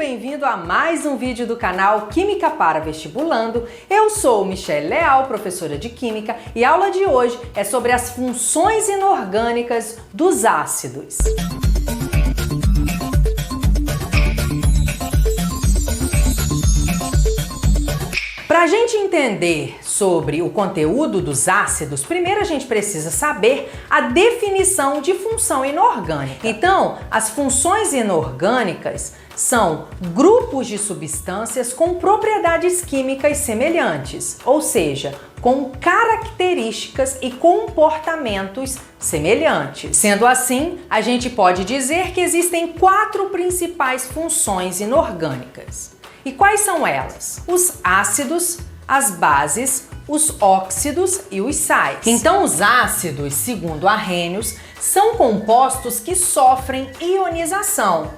bem-vindo a mais um vídeo do canal Química para Vestibulando. Eu sou Michelle Leal, professora de Química, e a aula de hoje é sobre as funções inorgânicas dos ácidos. Para a gente entender sobre o conteúdo dos ácidos, primeiro a gente precisa saber a definição de função inorgânica. Então, as funções inorgânicas são grupos de substâncias com propriedades químicas semelhantes, ou seja, com características e comportamentos semelhantes. Sendo assim, a gente pode dizer que existem 4 principais funções inorgânicas. E quais são elas? Os ácidos, as bases, os óxidos e os sais. Então, os ácidos, segundo Arrhenius, são compostos que sofrem ionização.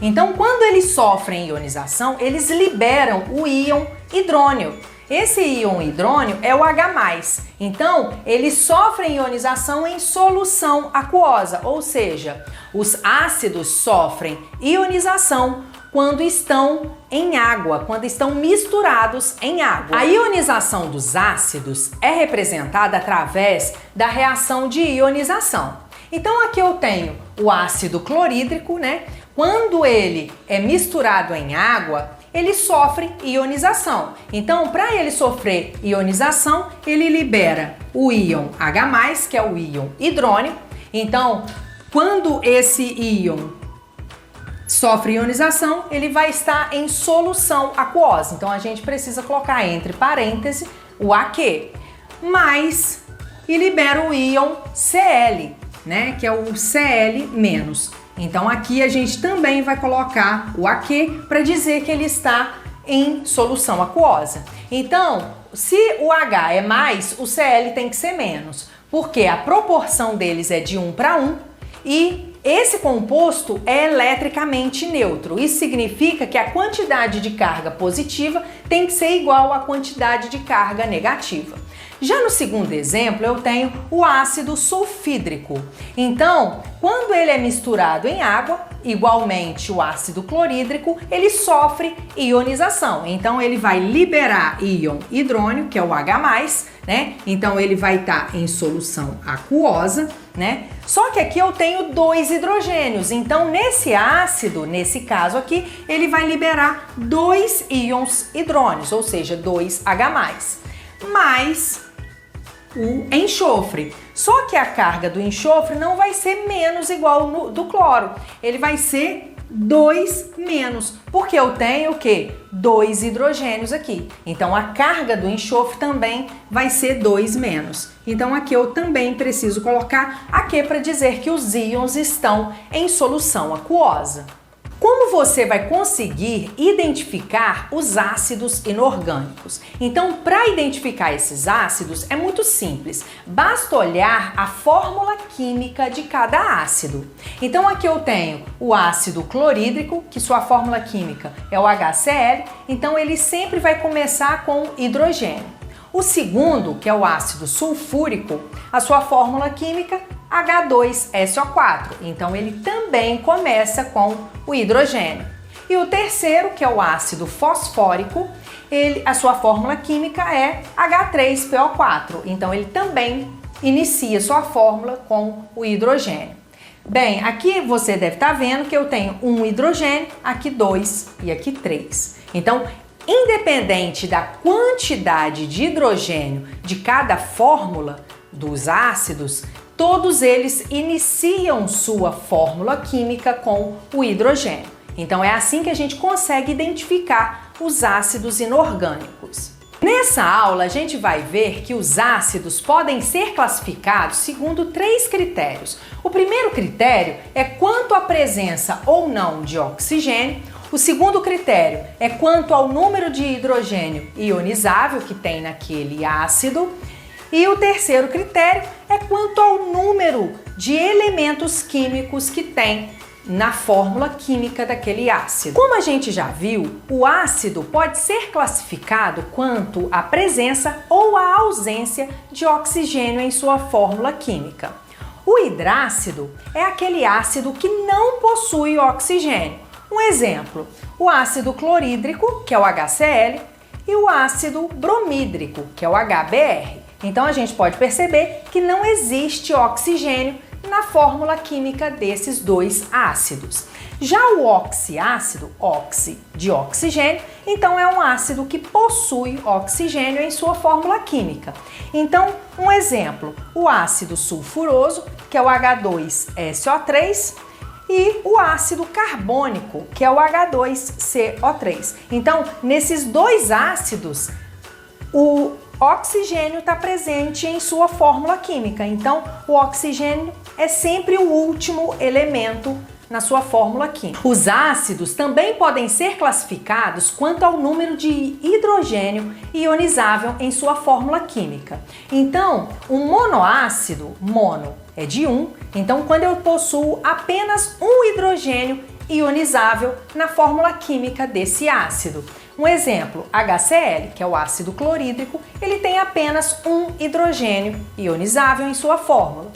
Então, quando eles sofrem ionização, eles liberam o íon hidrônio. Esse íon hidrônio é o H+. Então, eles sofrem ionização em solução aquosa, ou seja, os ácidos sofrem ionização quando estão em água, quando estão misturados em água. A ionização dos ácidos é representada através da reação de ionização. Então aqui eu tenho o ácido clorídrico, né? Quando ele é misturado em água, ele sofre ionização. Então, para ele sofrer ionização, ele libera o íon H+, que é o íon hidrônio. Então, quando esse íon sofre ionização, ele vai estar em solução aquosa. Então a gente precisa colocar entre parênteses o AQ, mais e libera o íon Cl, né, que é o Cl-. Então aqui a gente também vai colocar o AQ para dizer que ele está em solução aquosa. Então, se o H é mais, o Cl tem que ser menos, porque a proporção deles é de 1:1 e esse composto é eletricamente neutro. Isso significa que a quantidade de carga positiva tem que ser igual à quantidade de carga negativa. Já no segundo exemplo, eu tenho o ácido sulfídrico. Então, quando ele é misturado em água, igualmente o ácido clorídrico, ele sofre ionização. Então, ele vai liberar íon hidrônio, que é o H+, né? Então, ele vai estar em solução aquosa, né? Só que aqui eu tenho 2 hidrogênios. Então, nesse ácido, nesse caso aqui, ele vai liberar 2 íons hidrônios, ou seja, 2H+, mais o enxofre. Só que a carga do enxofre não vai ser menos igual do cloro. Ele vai ser 2-, porque eu tenho o quê? 2 hidrogênios aqui. Então a carga do enxofre também vai ser 2-. Então aqui eu também preciso colocar aqui para dizer que os íons estão em solução aquosa. Como você vai conseguir identificar os ácidos inorgânicos? Então, para identificar esses ácidos é muito simples. Basta olhar a fórmula química de cada ácido. Então, aqui eu tenho o ácido clorídrico, que sua fórmula química é o HCl. Então, ele sempre vai começar com hidrogênio. O segundo, que é o ácido sulfúrico, a sua fórmula química H2SO4. Então ele também começa com o hidrogênio. E o terceiro, que é o ácido fosfórico, a sua fórmula química é H3PO4. Então ele também inicia sua fórmula com o hidrogênio. Bem, aqui você deve estar vendo que eu tenho um hidrogênio, aqui 2 e aqui 3. Então, independente da quantidade de hidrogênio de cada fórmula dos ácidos, todos eles iniciam sua fórmula química com o hidrogênio. Então é assim que a gente consegue identificar os ácidos inorgânicos. Nessa aula a gente vai ver que os ácidos podem ser classificados segundo 3 critérios. O primeiro critério é quanto à presença ou não de oxigênio. O segundo critério é quanto ao número de hidrogênio ionizável que tem naquele ácido. E o terceiro critério é quanto ao número de elementos químicos que tem na fórmula química daquele ácido. Como a gente já viu, o ácido pode ser classificado quanto à presença ou à ausência de oxigênio em sua fórmula química. O hidrácido é aquele ácido que não possui oxigênio. Um exemplo, o ácido clorídrico, que é o HCl, e o ácido bromídrico, que é o HBr. Então a gente pode perceber que não existe oxigênio na fórmula química desses dois ácidos. Já o oxiácido, oxi de oxigênio, então é um ácido que possui oxigênio em sua fórmula química. Então, um exemplo, o ácido sulfuroso, que é o H2SO3, e o ácido carbônico, que é o H2CO3. Então, nesses dois ácidos, o oxigênio está presente em sua fórmula química. Então, o oxigênio é sempre o último elemento na sua fórmula química. Os ácidos também podem ser classificados quanto ao número de hidrogênio ionizável em sua fórmula química. Então, um monoácido, mono é de 1, então quando eu possuo apenas um hidrogênio ionizável na fórmula química desse ácido. Um exemplo, HCl, que é o ácido clorídrico, ele tem apenas um hidrogênio ionizável em sua fórmula.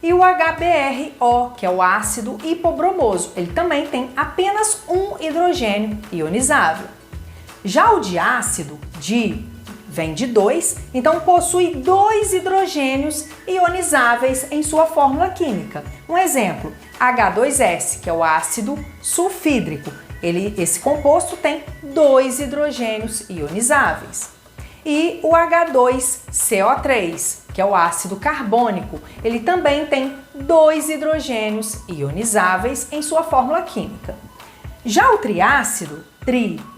E o HBrO, que é o ácido hipobromoso, ele também tem apenas um hidrogênio ionizável. Já o diácido, vem de 2, então possui 2 hidrogênios ionizáveis em sua fórmula química. Um exemplo, H2S, que é o ácido sulfídrico, esse composto tem 2 hidrogênios ionizáveis. E o H2CO3, que é o ácido carbônico, ele também tem 2 hidrogênios ionizáveis em sua fórmula química. Já o triácido,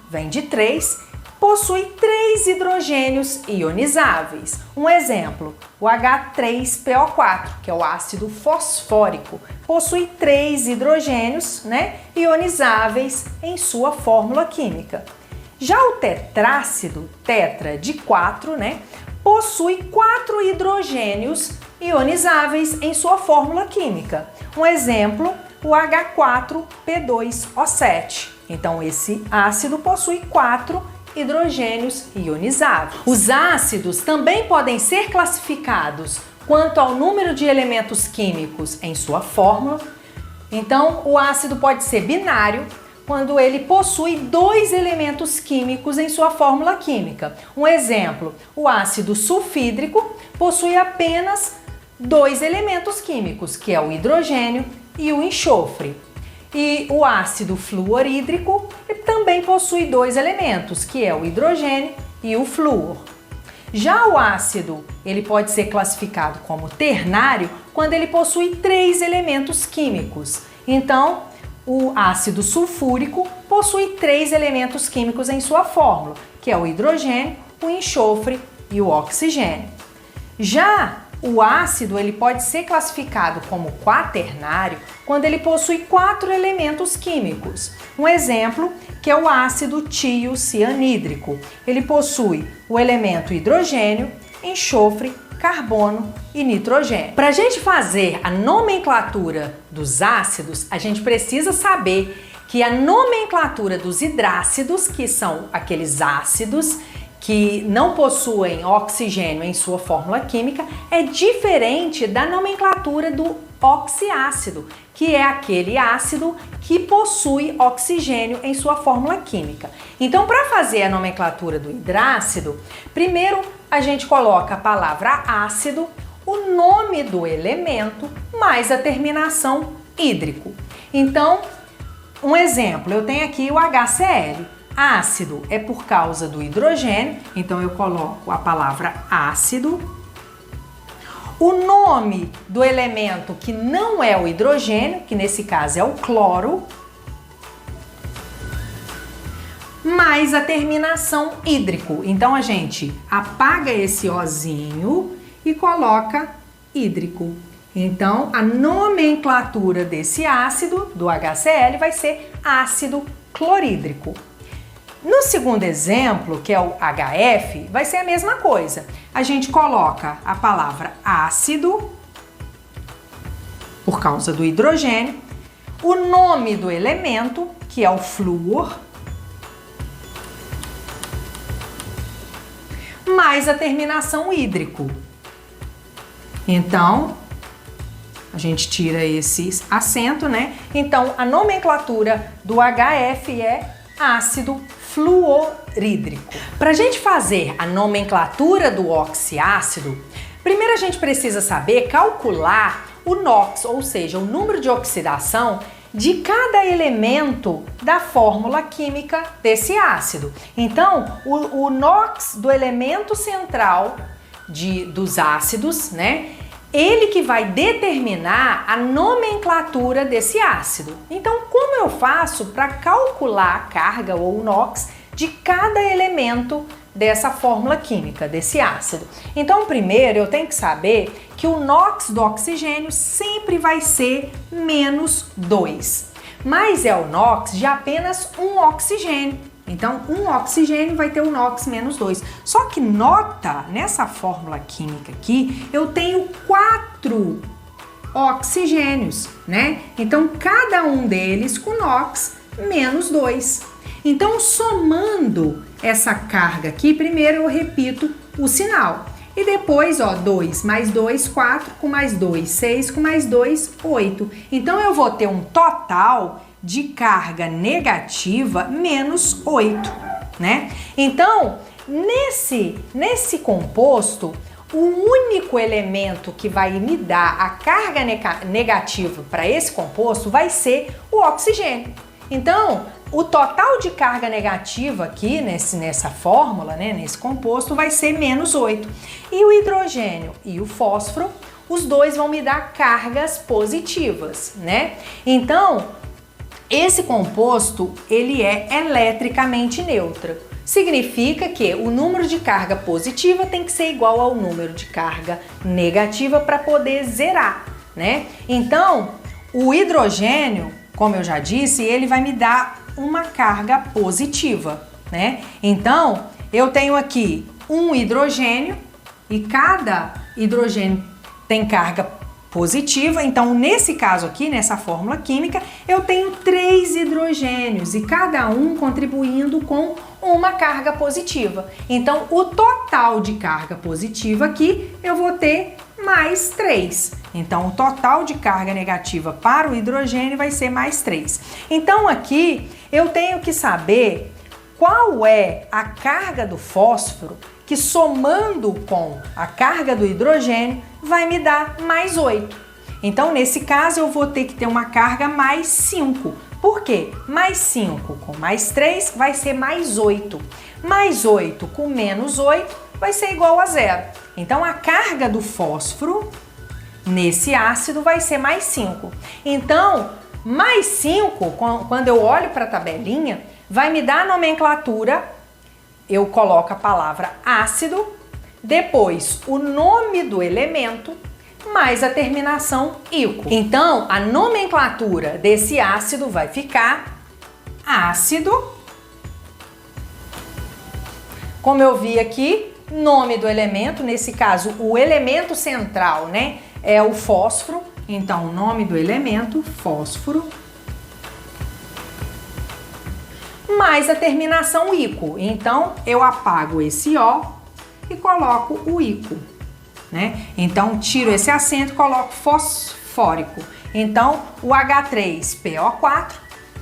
vem de 3, possui 3 hidrogênios ionizáveis. Um exemplo, o H3PO4, que é o ácido fosfórico, possui 3 hidrogênios, ionizáveis em sua fórmula química. Já o tetrácido, tetra de 4, possui 4 hidrogênios ionizáveis em sua fórmula química. Um exemplo, o H4P2O7. Então, esse ácido possui 4 hidrogênios ionizáveis. Os ácidos também podem ser classificados quanto ao número de elementos químicos em sua fórmula. Então, o ácido pode ser binário, quando ele possui 2 elementos químicos em sua fórmula química. Um exemplo, o ácido sulfídrico possui apenas 2 elementos químicos, que é o hidrogênio e o enxofre. E o ácido fluorídrico também possui 2 elementos, que é o hidrogênio e o flúor. Já o ácido, ele pode ser classificado como ternário quando ele possui 3 elementos químicos. Então, o ácido sulfúrico possui 3 elementos químicos em sua fórmula, que é o hidrogênio, o enxofre e o oxigênio. Já o ácido, ele pode ser classificado como quaternário quando ele possui 4 elementos químicos. Um exemplo, que é o ácido tiocianídrico. Ele possui o elemento hidrogênio, enxofre, carbono e nitrogênio. Para a gente fazer a nomenclatura dos ácidos, a gente precisa saber que a nomenclatura dos hidrácidos, que são aqueles ácidos que não possuem oxigênio em sua fórmula química, é diferente da nomenclatura do oxiácido, que é aquele ácido que possui oxigênio em sua fórmula química. Então, para fazer a nomenclatura do hidrácido, primeiro a gente coloca a palavra ácido, o nome do elemento, mais a terminação hídrico. Então, um exemplo, eu tenho aqui o HCl. Ácido é por causa do hidrogênio, então eu coloco a palavra ácido. O nome do elemento que não é o hidrogênio, que nesse caso é o cloro, mais a terminação hídrico. Então a gente apaga esse ozinho e coloca hídrico. Então a nomenclatura desse ácido, do HCl, vai ser ácido clorídrico. No segundo exemplo, que é o HF, vai ser a mesma coisa. A gente coloca a palavra ácido, por causa do hidrogênio, o nome do elemento, que é o flúor, mais a terminação hídrico. Então, a a gente tira esse acento, né? Então, a nomenclatura do HF é ácido fluorídrico. Para a gente fazer a nomenclatura do oxiácido, primeiro a gente precisa saber calcular o NOx, ou seja, o número de oxidação de cada elemento da fórmula química desse ácido. Então, o NOx do elemento central dos ácidos, né? Ele que vai determinar a nomenclatura desse ácido. Então, como eu faço para calcular a carga ou o NOx de cada elemento dessa fórmula química, desse ácido? Então, primeiro eu tenho que saber que o NOx do oxigênio sempre vai ser menos 2, mas é o NOx de apenas um oxigênio. Então, um oxigênio vai ter o NOx menos 2. Só que nota, nessa fórmula química aqui, eu tenho 4 oxigênios, né? Então, cada um deles com NOx menos 2. Então, somando essa carga aqui, primeiro eu repito o sinal. E depois, ó, 2 mais 2, 4, com mais 2, 6, com mais 2, 8. Então, eu vou ter um total de carga negativa menos 8, né? Então, nesse composto, o único elemento que vai me dar a carga negativa para esse composto vai ser o oxigênio. Então, o total de carga negativa aqui nessa fórmula, né, nesse composto, vai ser menos 8. E o hidrogênio e o fósforo, os dois vão me dar cargas positivas, né? Então, esse composto, ele é eletricamente neutro. Significa que o número de carga positiva tem que ser igual ao número de carga negativa para poder zerar, né? Então, o hidrogênio, como eu já disse, ele vai me dar uma carga positiva, né? Então, eu tenho aqui um hidrogênio e cada hidrogênio tem carga positiva. Então, nesse caso aqui, nessa fórmula química, eu tenho 3 hidrogênios e cada um contribuindo com uma carga positiva. Então, o total de carga positiva aqui, eu vou ter mais 3. Então, o total de carga negativa para o hidrogênio vai ser mais 3. Então, aqui, eu tenho que saber qual é a carga do fósforo que, somando com a carga do hidrogênio, vai me dar mais 8. Então, nesse caso, eu vou ter que ter uma carga mais 5. Por quê? Mais 5 com mais 3 vai ser mais 8. Mais 8 com menos 8 vai ser igual a 0. Então, a carga do fósforo nesse ácido vai ser mais 5. Então, mais 5, quando eu olho para a tabelinha, vai me dar a nomenclatura. Eu coloco a palavra ácido, depois o nome do elemento, mais a terminação ico. Então, a nomenclatura desse ácido vai ficar ácido, como eu vi aqui, nome do elemento, nesse caso o elemento central, né, é o fósforo. Então, o nome do elemento, fósforo, mais a terminação ico. Então, eu apago esse O e coloco o ico, né? Então, tiro esse acento e coloco fosfórico. Então, o H3PO4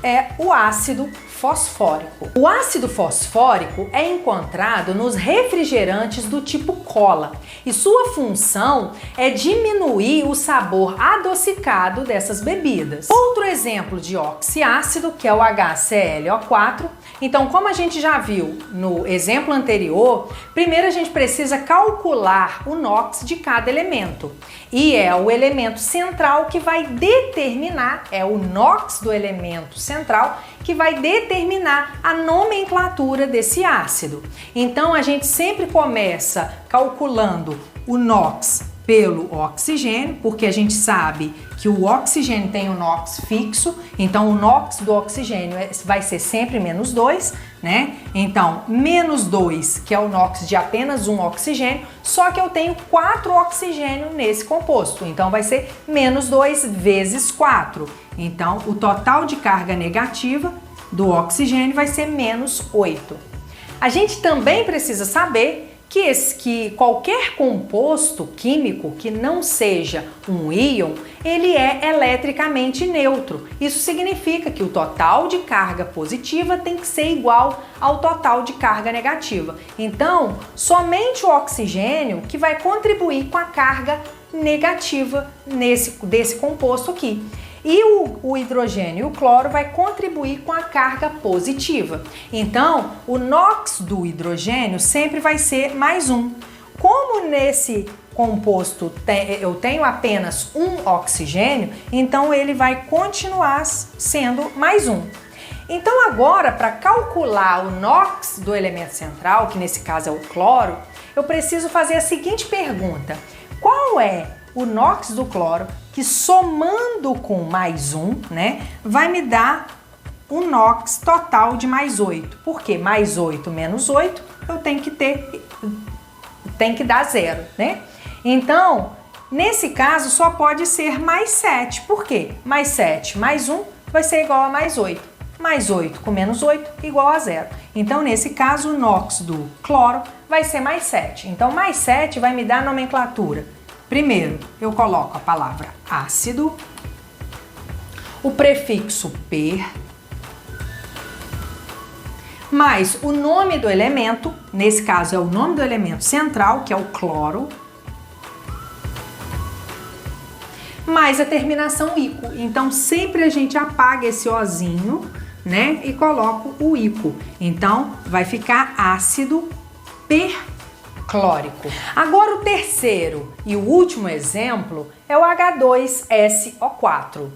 é o ácido fosfórico. O ácido fosfórico é encontrado nos refrigerantes do tipo cola e sua função é diminuir o sabor adocicado dessas bebidas. Outro exemplo de oxiácido, que é o HClO4. Então, como a gente já viu no exemplo anterior, primeiro a gente precisa calcular o NOx de cada elemento. E é o elemento central que vai determinar, é o NOx do elemento central que vai determinar a nomenclatura desse ácido. Então, a gente sempre começa calculando o NOx pelo oxigênio, porque a gente sabe que o oxigênio tem o NOx fixo, então o NOx do oxigênio vai ser sempre menos 2, né? Então, menos 2, que é o NOx de apenas um oxigênio, só que eu tenho 4 oxigênios nesse composto, então vai ser menos 2 vezes 4. Então, o total de carga negativa do oxigênio vai ser menos 8. A gente também precisa saber que qualquer composto químico que não seja um íon, ele é eletricamente neutro. Isso significa que o total de carga positiva tem que ser igual ao total de carga negativa. Então, somente o oxigênio que vai contribuir com a carga negativa desse composto aqui. E o hidrogênio e o cloro vai contribuir com a carga positiva. Então, o NOx do hidrogênio sempre vai ser mais 1. Como nesse composto eu tenho apenas um oxigênio, então ele vai continuar sendo mais 1. Então agora, para calcular o NOx do elemento central, que nesse caso é o cloro, eu preciso fazer a seguinte pergunta: qual é o NOx do cloro que, somando com mais 1, né, vai me dar um NOx total de mais 8? Porque mais 8 menos 8 eu tenho que dar 0, né? Então, nesse caso só pode ser mais 7. Por quê? Mais 7 mais 1 vai ser igual a mais 8. Mais 8 com menos 8 igual a 0. Então, nesse caso, o NOx do cloro vai ser mais 7. Então, mais 7 vai me dar a nomenclatura. Primeiro, eu coloco a palavra ácido, o prefixo per, mais o nome do elemento, nesse caso é o nome do elemento central, que é o cloro, mais a terminação ico. Então, sempre a gente apaga esse ozinho, né, e coloca o ico. Então, vai ficar ácido perclórico. Agora, o terceiro e o último exemplo é o H2SO4.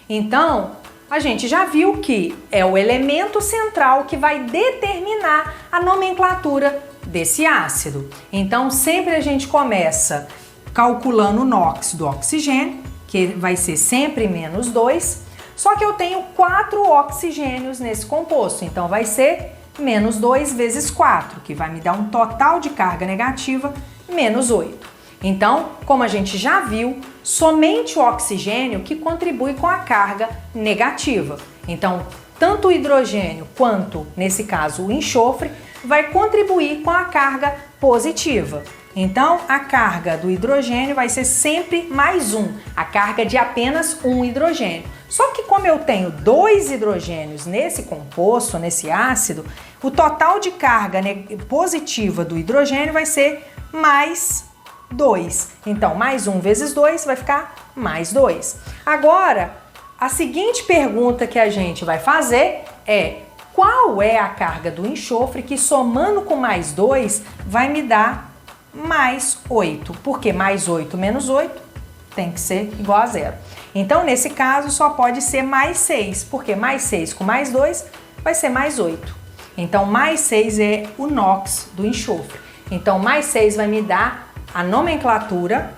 Então, a gente já viu que é o elemento central que vai determinar a nomenclatura desse ácido. Então, sempre a gente começa calculando o NOx do oxigênio, que vai ser sempre menos 2, só que eu tenho 4 oxigênios nesse composto, então vai ser menos 2 vezes 4, que vai me dar um total de carga negativa, menos 8. Então, como a gente já viu, somente o oxigênio que contribui com a carga negativa. Então, tanto o hidrogênio quanto, nesse caso, o enxofre, vai contribuir com a carga positiva. Então, a carga do hidrogênio vai ser sempre mais 1, a carga de apenas um hidrogênio. Só que como eu tenho 2 hidrogênios nesse composto, nesse ácido, o total de carga positiva do hidrogênio vai ser mais 2. Então, mais 1 vezes 2 vai ficar mais 2. Agora, a seguinte pergunta que a gente vai fazer é: qual é a carga do enxofre que, somando com mais 2, vai me dar mais 8? Porque mais 8 menos 8 tem que ser igual a 0. Então, nesse caso, só pode ser mais 6, porque mais 6 com mais 2 vai ser mais 8. Então, mais 6 é o NOx do enxofre. Então, mais 6 vai me dar a nomenclatura.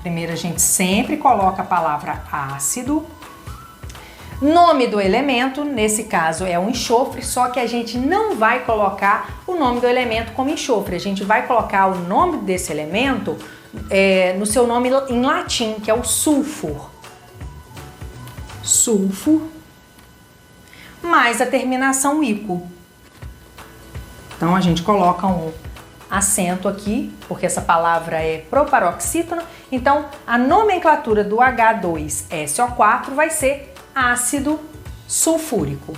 Primeiro, a gente sempre coloca a palavra ácido. Nome do elemento, nesse caso é o enxofre, só que a gente não vai colocar o nome do elemento como enxofre. A gente vai colocar o nome desse elemento no seu nome em latim, que é o sulfur. Sulfur, mais a terminação ico. Então, a gente coloca um acento aqui, porque essa palavra é proparoxítona. Então, a nomenclatura do H2SO4 vai ser ácido sulfúrico.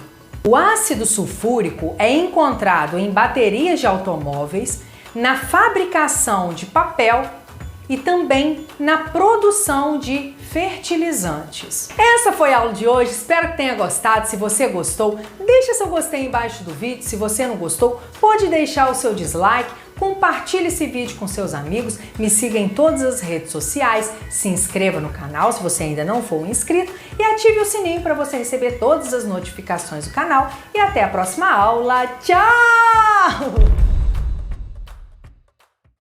O ácido sulfúrico é encontrado em baterias de automóveis, na fabricação de papel e também na produção de fertilizantes. Essa foi a aula de hoje, espero que tenha gostado. Se você gostou, deixa seu gostei embaixo do vídeo. Se você não gostou, pode deixar o seu dislike. Compartilhe esse vídeo com seus amigos, me siga em todas as redes sociais, se inscreva no canal se você ainda não for inscrito e ative o sininho para você receber todas as notificações do canal. E até a próxima aula. Tchau!